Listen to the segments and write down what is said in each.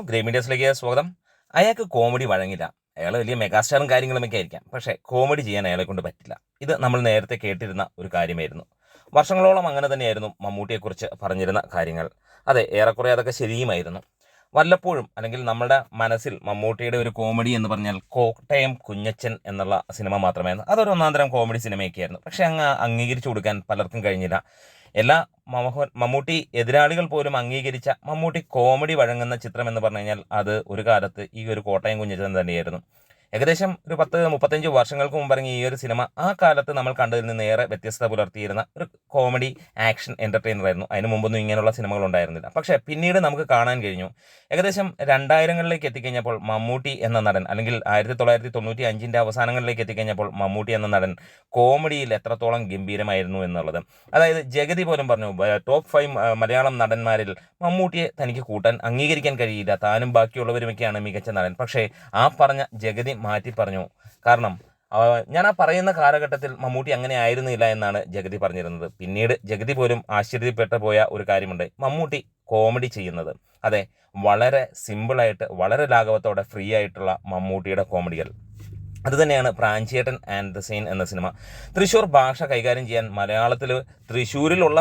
Grey മീഡിയസിലേക്ക് സ്വാഗതം. അയാൾക്ക് comedy വഴങ്ങില്ല. അയാൾ വലിയ മെഗാസ്റ്റാറും കാര്യങ്ങളുമൊക്കെ ആയിരിക്കാം. പക്ഷേ കോമഡി ചെയ്യാൻ അയാളെ കൊണ്ട് പറ്റില്ല. ഇത് നമ്മൾ നേരത്തെ കേട്ടിരുന്ന ഒരു കാര്യമായിരുന്നു. വർഷങ്ങളോളം അങ്ങനെ തന്നെയായിരുന്നു മമ്മൂട്ടിയെക്കുറിച്ച് പറഞ്ഞിരുന്ന കാര്യങ്ങൾ. അതെ, ഏറെക്കുറെ അതൊക്കെ ശരിയുമായിരുന്നു. വല്ലപ്പോഴും അല്ലെങ്കിൽ നമ്മുടെ മനസ്സിൽ മമ്മൂട്ടിയുടെ ഒരു കോമഡി എന്ന് പറഞ്ഞാൽ കോട്ടയം കുഞ്ഞച്ചൻ എന്നുള്ള സിനിമ മാത്രമായിരുന്നു. അതൊരു ഒന്നാന്തരം കോമഡി സിനിമയൊക്കെയായിരുന്നു. പക്ഷെ അങ്ങ് അംഗീകരിച്ചു കൊടുക്കാൻ പലർക്കും കഴിഞ്ഞില്ല. എല്ലാ മമ്മൂട്ടി എതിരാളികൾ പോലും അംഗീകരിച്ച മമ്മൂട്ടി കോമഡി വഴങ്ങുന്ന ചിത്രം എന്ന് പറഞ്ഞു കഴിഞ്ഞാൽ അത് ഒരു കാലത്ത് ഈ ഒരു കോട്ടയം കുഞ്ഞച്ചൻ തന്നെയായിരുന്നു. ഏകദേശം ഒരു 10-35 വർഷങ്ങൾക്ക് മുമ്പ് ഇറങ്ങിയ ഈ ഒരു സിനിമ ആ കാലത്ത് നമ്മൾ കണ്ടതിൽ നിന്ന് ഏറെ വ്യത്യസ്തത പുലർത്തിയിരുന്ന ഒരു കോമഡി ആക്ഷൻ എൻ്റർടൈനർ ആയിരുന്നു. അതിന് മുമ്പൊന്നും ഇങ്ങനെയുള്ള സിനിമകൾ ഉണ്ടായിരുന്നില്ല. പക്ഷേ പിന്നീട് നമുക്ക് കാണാൻ കഴിഞ്ഞു, ഏകദേശം 2000കളിലേക്ക് എത്തിക്കഴിഞ്ഞപ്പോൾ മമ്മൂട്ടി എന്ന നടൻ, അല്ലെങ്കിൽ 1995 അവസാനങ്ങളിലേക്ക് എത്തിക്കഴിഞ്ഞപ്പോൾ മമ്മൂട്ടി എന്ന നടൻ കോമഡിയിൽ എത്രത്തോളം ഗംഭീരമായിരുന്നു എന്നുള്ളത്. അതായത് ജഗതി പോലും പറഞ്ഞു, ടോപ്പ് 5 മലയാളം നടന്മാരിൽ മമ്മൂട്ടിയെ തനിക്ക് കൂട്ടാൻ അംഗീകരിക്കാൻ കഴിയില്ല, താനും ബാക്കിയുള്ളവരുമൊക്കെയാണ് മികച്ച നടൻ. പക്ഷേ ആ പറഞ്ഞ ജഗതി മാറ്റി പറഞ്ഞു. കാരണം ഞാൻ ആ പറയുന്ന കാലഘട്ടത്തിൽ മമ്മൂട്ടി അങ്ങനെ ആയിരുന്നില്ല എന്നാണ് ജഗതി പറഞ്ഞിരുന്നത്. പിന്നീട് ജഗതി പോലും ആശ്ചര്യപ്പെട്ടു പോയ ഒരു കാര്യമുണ്ട്, മമ്മൂട്ടി കോമഡി ചെയ്യുന്നത്. അതെ, വളരെ സിമ്പിളായിട്ട് വളരെ ലാഘവത്തോടെ ഫ്രീ ആയിട്ടുള്ള മമ്മൂട്ടിയുടെ കോമഡികൾ. അതുതന്നെയാണ് പ്രാഞ്ചിയേട്ടൻ ആൻഡ് ദ സീൻ എന്ന സിനിമ. തൃശ്ശൂർ ഭാഷ കൈകാര്യം ചെയ്യാൻ മലയാളത്തിൽ തൃശ്ശൂരിലുള്ള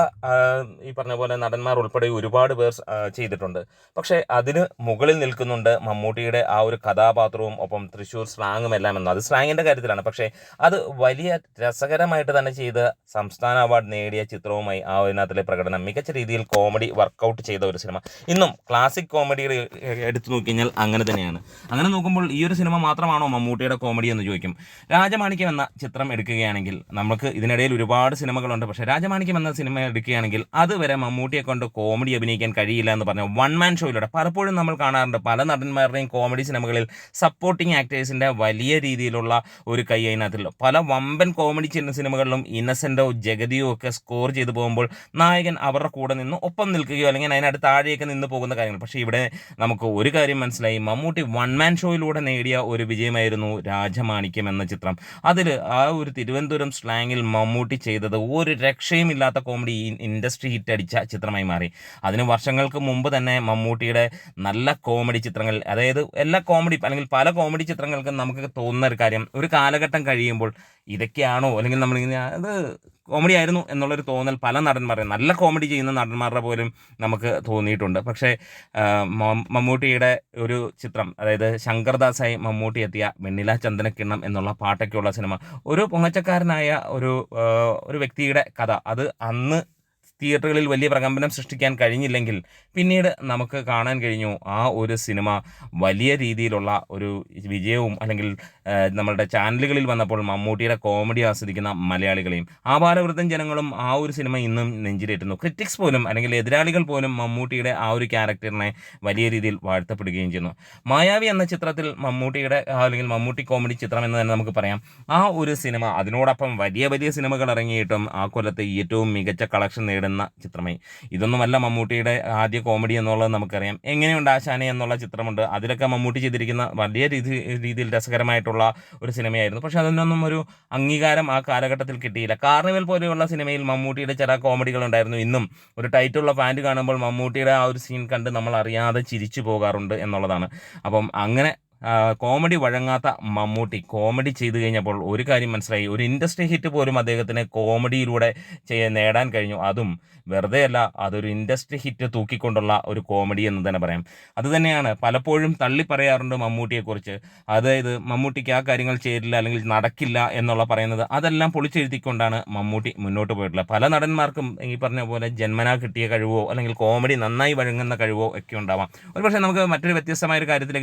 ഈ പറഞ്ഞ പോലെ നടന്മാർ ഉൾപ്പെടെ ഒരുപാട് പേർ ചെയ്തിട്ടുണ്ട്. പക്ഷേ അതിന് മുകളിൽ നിൽക്കുന്നുണ്ട് മമ്മൂട്ടിയുടെ ആ ഒരു കഥാപാത്രവും ഒപ്പം തൃശ്ശൂർ സ്ലാങ്ങും എല്ലാം എന്ന്. അത് സ്ലാങ്ങിൻ്റെ കാര്യത്തിലാണ്. പക്ഷേ അത് വലിയ രസകരമായിട്ട് തന്നെ ചെയ്ത് സംസ്ഥാന അവാർഡ് നേടിയ ചിത്രവുമായി ആ അതിനകത്തിലെ പ്രകടനം മികച്ച രീതിയിൽ കോമഡി വർക്കൗട്ട് ചെയ്ത ഒരു സിനിമ. ഇന്നും ക്ലാസിക് കോമഡി എടുത്തു നോക്കിക്കഴിഞ്ഞാൽ അങ്ങനെ തന്നെയാണ്. അങ്ങനെ നോക്കുമ്പോൾ ഈ ഒരു സിനിമ മാത്രമാണോ മമ്മൂട്ടിയുടെ കോമഡി എന്ന് ചോദിക്കും. രാജമാണിക്യം എന്ന ചിത്രം എടുക്കുകയാണെങ്കിൽ, നമുക്ക് ഇതിനിടയിൽ ഒരുപാട് സിനിമകളുണ്ട്, പക്ഷേ രാജമാണിക്യം എന്ന സിനിമ എടുക്കുകയാണെങ്കിൽ അതുവരെ മമ്മൂട്ടിയെ കൊണ്ട് കോമഡി അഭിനയിക്കാൻ കഴിയില്ല എന്ന് പറഞ്ഞ വൺ മാൻ ഷോയിലൂടെ പലപ്പോഴും നമ്മൾ കാണാറുണ്ട്. പല നടന്മാരുടെയും കോമഡി സിനിമകളിൽ സപ്പോർട്ടിങ് ആക്ടേഴ്സിൻ്റെ വലിയ രീതിയിലുള്ള ഒരു കൈ അതിനകത്തുള്ളൂ. പല വമ്പൻ കോമഡി സിനിമകളിലും ഇന്നസെൻറ്റോ ജഗതിയോ ഒക്കെ സ്കോർ ചെയ്തു പോകുമ്പോൾ നായകൻ അവരുടെ കൂടെ നിന്ന് ഒപ്പം നിൽക്കുകയോ അല്ലെങ്കിൽ അതിനടുത്ത് താഴെയൊക്കെ നിന്ന് പോകുന്ന കാര്യങ്ങൾ. പക്ഷേ ഇവിടെ നമുക്ക് ഒരു കാര്യം മനസ്സിലായി, മമ്മൂട്ടി വൺ മാൻ ഷോയിലൂടെ നേടിയ ഒരു വിജയമായിരുന്നു രാജമാണിക്യം എന്ന ചിത്രം. അതിൽ ആ ഒരു തിരുവനന്തപുരം സ്ലാങ്ങിൽ മമ്മൂട്ടി ചെയ്തത് ഒരു രക്ഷയുമില്ലാത്ത കോമഡി ഇൻഡസ്ട്രി ഹിറ്റ് അടിച്ച ചിത്രമായി മാറി. അതിന് വർഷങ്ങൾക്ക് മുമ്പ് തന്നെ മമ്മൂട്ടിയുടെ നല്ല കോമഡി ചിത്രങ്ങൾ, അതായത് എല്ലാ കോമഡി അല്ലെങ്കിൽ പല കോമഡി ചിത്രങ്ങൾക്കും നമുക്ക് തോന്നുന്ന ഒരു കാര്യം, ഒരു കാലഘട്ടം കഴിയുമ്പോൾ ഇതൊക്കെയാണോ അല്ലെങ്കിൽ നമ്മളിങ്ങനെ അത് കോമഡി ആയിരുന്നു എന്നുള്ളൊരു തോന്നൽ പല നടന്മാരുടെ, നല്ല കോമഡി ചെയ്യുന്ന നടന്മാരുടെ പോലും നമുക്ക് തോന്നിയിട്ടുണ്ട്. പക്ഷേ മമ്മൂട്ടിയുടെ ഒരു ചിത്രം, അതായത് ശങ്കർദാസായി മമ്മൂട്ടി എത്തിയ വെണ്ണില ചന്ദനക്കിണ്ണം എന്നുള്ള പാട്ടൊക്കെയുള്ള സിനിമ, ഒരു പൊങ്ങച്ചക്കാരനായ ഒരു വ്യക്തിയുടെ കഥ, അത് അന്ന് തിയേറ്ററുകളിൽ വലിയ പ്രകമ്പനം സൃഷ്ടിക്കാൻ കഴിഞ്ഞില്ലെങ്കിൽ പിന്നീട് നമുക്ക് കാണാൻ കഴിഞ്ഞു ആ ഒരു സിനിമ വലിയ രീതിയിലുള്ള ഒരു വിജയവും, അല്ലെങ്കിൽ നമ്മളുടെ ചാനലുകളിൽ വന്നപ്പോൾ മമ്മൂട്ടിയുടെ കോമഡി ആസ്വദിക്കുന്ന മലയാളികളെയും ആപാലവൃദ്ധം ജനങ്ങളും ആ ഒരു സിനിമ ഇന്നും നെഞ്ചിലേറ്റുന്നു. ക്രിറ്റിക്സ് പോലും അല്ലെങ്കിൽ എതിരാളികൾ പോലും മമ്മൂട്ടിയുടെ ആ ഒരു ക്യാരക്ടറിനെ വലിയ രീതിയിൽ വാഴ്ത്തപ്പെടുകയും ചെയ്യുന്നു. മായാവി എന്ന ചിത്രത്തിൽ മമ്മൂട്ടിയുടെ അല്ലെങ്കിൽ മമ്മൂട്ടി കോമഡി ചിത്രം എന്ന് തന്നെ നമുക്ക് പറയാം. ആ ഒരു സിനിമ അതിനോടൊപ്പം വലിയ വലിയ സിനിമകൾ ഇറങ്ങിയിട്ടും ആ കൊല്ലത്തെ ഏറ്റവും മികച്ച കളക്ഷൻ നേടുന്ന ചിത്രമായി. ഇതൊന്നുമല്ല മമ്മൂട്ടിയുടെ ആദ്യ കോമഡി എന്നുള്ളത് നമുക്കറിയാം. എങ്ങനെയുണ്ട് ആശാനെ എന്നുള്ള ചിത്രമുണ്ട്, അതിലൊക്കെ മമ്മൂട്ടി ചെയ്തിരിക്കുന്ന വലിയ രീതിയിൽ രസകരമായിട്ടുള്ള ഒരു സിനിമയായിരുന്നു. പക്ഷെ അതിനൊന്നും ഒരു അംഗീകാരം ആ കാലഘട്ടത്തിൽ കിട്ടിയില്ല. കാർണിവൽ പോലെയുള്ള സിനിമയിൽ മമ്മൂട്ടിയുടെ ചില കോമഡികൾ ഉണ്ടായിരുന്നു. ഇന്നും ഒരു ടൈറ്റുള്ള പാൻറ് കാണുമ്പോൾ മമ്മൂട്ടിയുടെ ആ ഒരു സീൻ കണ്ട് നമ്മൾ അറിയാതെ ചിരിച്ചു പോകാറുണ്ട് എന്നുള്ളതാണ്. അപ്പം അങ്ങനെ കോമഡി വഴങ്ങാത്ത മമ്മൂട്ടി കോമഡി ചെയ്തു കഴിഞ്ഞപ്പോൾ ഒരു കാര്യം മനസ്സിലായി, ഒരു ഇൻഡസ്ട്രി ഹിറ്റ് പോലും അദ്ദേഹത്തിന് കോമഡിയിലൂടെ നേടാൻ കഴിഞ്ഞു. അതും വെറുതെ അല്ല, അതൊരു ഇൻഡസ്ട്രി ഹിറ്റ് തൂക്കിക്കൊണ്ടുള്ള ഒരു കോമഡി എന്ന് തന്നെ പറയാം. അതുതന്നെയാണ് പലപ്പോഴും തള്ളി പറയാറുണ്ട് മമ്മൂട്ടിയെക്കുറിച്ച്. അതായത് മമ്മൂട്ടിക്ക് ആ കാര്യങ്ങൾ ചേരില്ല അല്ലെങ്കിൽ നടക്കില്ല എന്നുള്ള പറയുന്നത്, അതെല്ലാം പൊളിച്ചെഴുതിക്കൊണ്ടാണ് മമ്മൂട്ടി മുന്നോട്ട് പോയിട്ടുള്ളത്. പല നടന്മാർക്കും ഈ പറഞ്ഞ പോലെ ജന്മനാ കിട്ടിയ കഴിവോ അല്ലെങ്കിൽ കോമഡി നന്നായി വഴങ്ങുന്ന കഴിവോ ഒക്കെ ഉണ്ടാവാം. ഒരു പക്ഷേ നമുക്ക് മറ്റൊരു വ്യത്യസ്തമായ ഒരു കാര്യത്തിലേക്ക്